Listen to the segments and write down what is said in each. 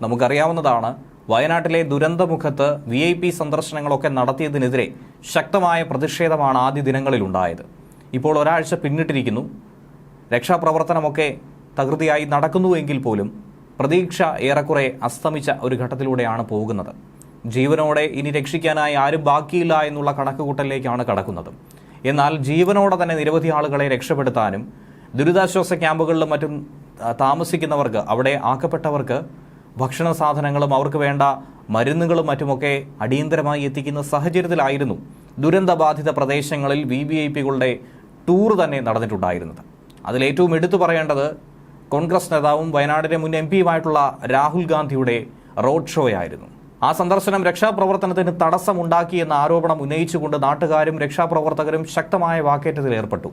നമുക്കറിയാവുന്നതാണ്, വയനാട്ടിലെ ദുരന്തമുഖത്ത് VIP സന്ദർശനങ്ങളൊക്കെ നടത്തിയതിനെതിരെ ശക്തമായ പ്രതിഷേധമാണ് ആദ്യ ദിനങ്ങളിലുണ്ടായത്. ഇപ്പോൾ ഒരാഴ്ച പിന്നിട്ടിരിക്കുന്നു. രക്ഷാപ്രവർത്തനമൊക്കെ തകൃതിയായി നടക്കുന്നുവെങ്കിൽ പോലും പ്രതീക്ഷ ഏറെക്കുറെ അസ്തമിച്ച ഒരു ഘട്ടത്തിലൂടെയാണ് പോകുന്നത്. ജീവനോടെ ഇനി രക്ഷിക്കാനായി ആരും ബാക്കിയില്ല എന്നുള്ള കണക്കുകൂട്ടലിലേക്കാണ് കടക്കുന്നത്. എന്നാൽ ജീവനോടെ തന്നെ നിരവധി ആളുകളെ രക്ഷപ്പെടുത്താനും ദുരിതാശ്വാസ ക്യാമ്പുകളിലും മറ്റും താമസിക്കുന്നവർക്ക്, അവിടെ ആക്കപ്പെട്ടവർക്ക് ഭക്ഷണ സാധനങ്ങളും അവർക്ക് വേണ്ട മരുന്നുകളും മറ്റുമൊക്കെ അടിയന്തരമായി എത്തിക്കുന്ന സാഹചര്യത്തിലായിരുന്നു ദുരന്തബാധിത പ്രദേശങ്ങളിൽ VVIPകളുടെ ടൂർ തന്നെ നടന്നിട്ടുണ്ടായിരുന്നത്. അതിലേറ്റവും എടുത്തു പറയേണ്ടത് കോൺഗ്രസ് നേതാവും വയനാടിന്റെ മുൻ MPയുമായിട്ടുള്ള രാഹുൽ ഗാന്ധിയുടെ റോഡ് ഷോയായിരുന്നു. ആ സന്ദർശനം രക്ഷാപ്രവർത്തനത്തിന് തടസ്സമുണ്ടാക്കിയെന്ന ആരോപണം ഉന്നയിച്ചുകൊണ്ട് നാട്ടുകാരും രക്ഷാപ്രവർത്തകരും ശക്തമായ വാക്കേറ്റത്തിൽ ഏർപ്പെട്ടു.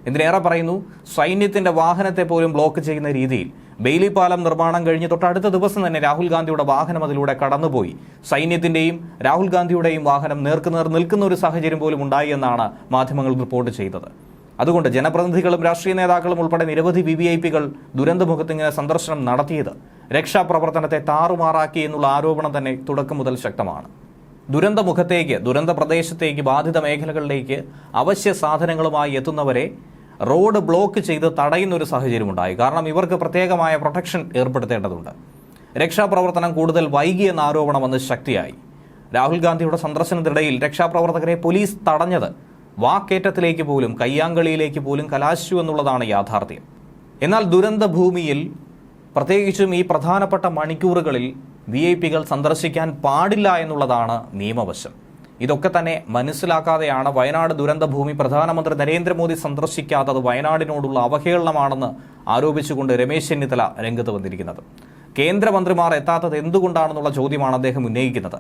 എന്തിനേറെ പറയുന്നു, സൈന്യത്തിന്റെ വാഹനത്തെ പോലും ബ്ലോക്ക് ചെയ്യുന്ന രീതിയിൽ ബെയിലി പാലം നിർമ്മാണം കഴിഞ്ഞ് തൊട്ടടുത്ത ദിവസം തന്നെ രാഹുൽ ഗാന്ധിയുടെ വാഹനം അതിലൂടെ കടന്നുപോയി. സൈന്യത്തിന്റെയും രാഹുൽ ഗാന്ധിയുടെയും വാഹനം നേർക്കുനേർ നിൽക്കുന്ന ഒരു സാഹചര്യം പോലും ഉണ്ടായി എന്നാണ് മാധ്യമങ്ങൾ റിപ്പോർട്ട് ചെയ്തത്. അതുകൊണ്ട് ജനപ്രതിനിധികളും രാഷ്ട്രീയ നേതാക്കളും ഉൾപ്പെടെ നിരവധി VVIPകൾ ദുരന്തമുഖത്തിങ്ങനെ സന്ദർശനം നടത്തിയത് രക്ഷാപ്രവർത്തനത്തെ താറുമാറാക്കി എന്നുള്ള ആരോപണം തന്നെ തുടക്കം മുതൽ ശക്തമാണ്. ദുരന്തമുഖത്തേക്ക്, ദുരന്ത പ്രദേശത്തേക്ക്, ബാധിത മേഖലകളിലേക്ക് അവശ്യ സാധനങ്ങളുമായി എത്തുന്നവരെ റോഡ് ബ്ലോക്ക് ചെയ്ത് തടയുന്ന ഒരു സാഹചര്യമുണ്ടായി. കാരണം ഇവർക്ക് പ്രത്യേകമായ പ്രൊട്ടക്ഷൻ ഏർപ്പെടുത്തേണ്ടതുണ്ട്. രക്ഷാപ്രവർത്തനം കൂടുതൽ വൈകിയെന്ന ആരോപണം വന്ന് ശക്തിയായി. രാഹുൽ ഗാന്ധിയുടെ സന്ദർശനത്തിനിടയിൽ രക്ഷാപ്രവർത്തകരെ പോലീസ് തടഞ്ഞത് വാക്കേറ്റത്തിലേക്ക് പോലും, കയ്യാങ്കളിയിലേക്ക് പോലും കലാശിച്ചു എന്നുള്ളതാണ് യാഥാർത്ഥ്യം. എന്നാൽ ദുരന്ത ഭൂമിയിൽ, പ്രത്യേകിച്ചും ഈ പ്രധാനപ്പെട്ട മണിക്കൂറുകളിൽ VIPകൾ സന്ദർശിക്കാൻ പാടില്ല എന്നുള്ളതാണ് നിയമവശം. ഇതൊക്കെ തന്നെ മനസ്സിലാക്കാതെയാണ് വയനാട് ദുരന്തഭൂമി പ്രധാനമന്ത്രി നരേന്ദ്രമോദി സന്ദർശിക്കാത്തത് വയനാടിനോടുള്ള അവഹേളനമാണെന്ന് ആരോപിച്ചുകൊണ്ട് രമേശ് ചെന്നിത്തല രംഗത്ത് വന്നിരിക്കുന്നത്. കേന്ദ്രമന്ത്രിമാർ എത്താത്തത് എന്തുകൊണ്ടാണെന്നുള്ള ചോദ്യമാണ് അദ്ദേഹം ഉന്നയിക്കുന്നത്.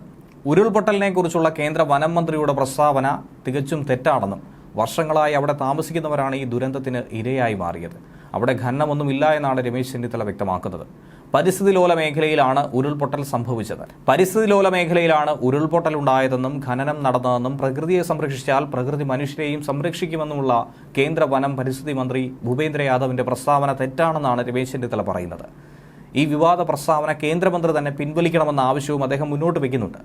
ഉരുൾപൊട്ടലിനെ കുറിച്ചുള്ള കേന്ദ്ര വനം മന്ത്രിയുടെ പ്രസ്താവന തികച്ചും തെറ്റാണെന്നും വർഷങ്ങളായി അവിടെ താമസിക്കുന്നവരാണ് ഈ ദുരന്തത്തിന് ഇരയായി മാറിയത്. അവിടെ ഖനനമൊന്നുമില്ല എന്നാണ് രമേശ് ചെന്നിത്തല വ്യക്തമാക്കുന്നത്. പരിസ്ഥിതി ലോല മേഖലയിലാണ് ഉരുൾപൊട്ടൽ സംഭവിച്ചത്. പരിസ്ഥിതി ലോല മേഖലയിലാണ് ഉരുൾപൊട്ടൽ ഉണ്ടായതെന്നും ഖനനം നടന്നതെന്നും പ്രകൃതിയെ സംരക്ഷിച്ചാൽ പ്രകൃതി മനുഷ്യരെയും സംരക്ഷിക്കുമെന്നുമുള്ള കേന്ദ്ര വനം പരിസ്ഥിതി മന്ത്രി ഭൂപേന്ദ്ര യാദവിന്റെ പ്രസ്താവന തെറ്റാണെന്നാണ് രമേശ് ചെന്നിത്തല പറയുന്നത്. ഈ വിവാദ പ്രസ്താവന കേന്ദ്രമന്ത്രി തന്നെ പിൻവലിക്കണമെന്ന ആവശ്യവും അദ്ദേഹം മുന്നോട്ട് വയ്ക്കുന്നുണ്ട്.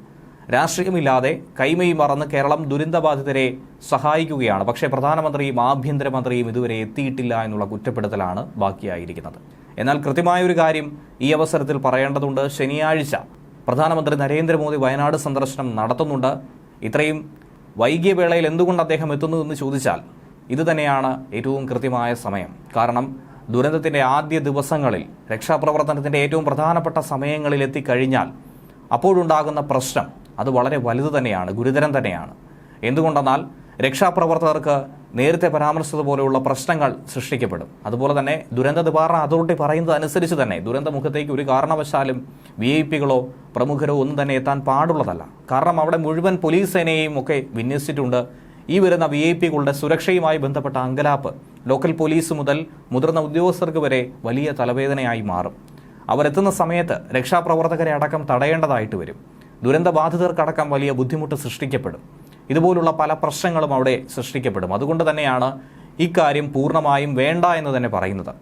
രാഷ്ട്രീയമില്ലാതെ കൈമൈ മറന്ന് കേരളം ദുരന്തബാധിതരെ സഹായിക്കുകയാണ്. പക്ഷേ പ്രധാനമന്ത്രിയും ആഭ്യന്തരമന്ത്രിയും ഇതുവരെ എത്തിയിട്ടില്ല എന്നുള്ള കുറ്റപ്പെടുത്തലാണ് ബാക്കിയായിരിക്കുന്നത്. എന്നാൽ കൃത്യമായൊരു കാര്യം ഈ അവസരത്തിൽ പറയേണ്ടതുണ്ട്. ശനിയാഴ്ച പ്രധാനമന്ത്രി നരേന്ദ്രമോദി വയനാട് സന്ദർശനം നടത്തുന്നുണ്ട്. ഇത്രയും വൈകിയ വേളയിൽ എന്തുകൊണ്ട് അദ്ദേഹം എത്തുന്നു എന്ന് ചോദിച്ചാൽ ഇത് തന്നെയാണ് ഏറ്റവും കൃത്യമായ സമയം. കാരണം ദുരന്തത്തിൻ്റെ ആദ്യ ദിവസങ്ങളിൽ, രക്ഷാപ്രവർത്തനത്തിൻ്റെ ഏറ്റവും പ്രധാനപ്പെട്ട സമയങ്ങളിൽ എത്തിക്കഴിഞ്ഞാൽ അപ്പോഴുണ്ടാകുന്ന പ്രശ്നം അത് വളരെ വലുത് തന്നെയാണ്, ഗുരുതരം തന്നെയാണ്. എന്തുകൊണ്ടെന്നാൽ രക്ഷാപ്രവർത്തകർക്ക് നേരത്തെ പരാമർശിച്ചതുപോലെയുള്ള പ്രശ്നങ്ങൾ സൃഷ്ടിക്കപ്പെടും. അതുപോലെ തന്നെ ദുരന്ത നിവാരണ അതോറിറ്റി പറയുന്നത് അനുസരിച്ച് തന്നെ ദുരന്തമുഖത്തേക്ക് ഒരു കാരണവശാലും VIPകളോ പ്രമുഖരോ ഒന്നും തന്നെ എത്താൻ പാടുള്ളതല്ല. കാരണം അവിടെ മുഴുവൻ പോലീസ് സേനയെയും ഒക്കെ വിന്യസിച്ചിട്ടുണ്ട്. ഈ വരുന്ന VIPകളുടെ സുരക്ഷയുമായി ബന്ധപ്പെട്ട അങ്കലാപ്പ് ലോക്കൽ പോലീസ് മുതൽ മുതിർന്ന ഉദ്യോഗസ്ഥർക്ക് വരെ വലിയ തലവേദനയായി മാറും. അവരെത്തുന്ന സമയത്ത് രക്ഷാപ്രവർത്തകരെ അടക്കം തടയേണ്ടതായിട്ട് വരും. ദുരന്തബാധിതർക്കടക്കം വലിയ ബുദ്ധിമുട്ട് സൃഷ്ടിക്കപ്പെടും. ഇതുപോലുള്ള പല പ്രശ്നങ്ങളും അവിടെ സൃഷ്ടിക്കപ്പെടും. അതുകൊണ്ട് തന്നെയാണ് ഇക്കാര്യം പൂർണ്ണമായും വേണ്ട എന്ന് തന്നെ പറയുന്നത്.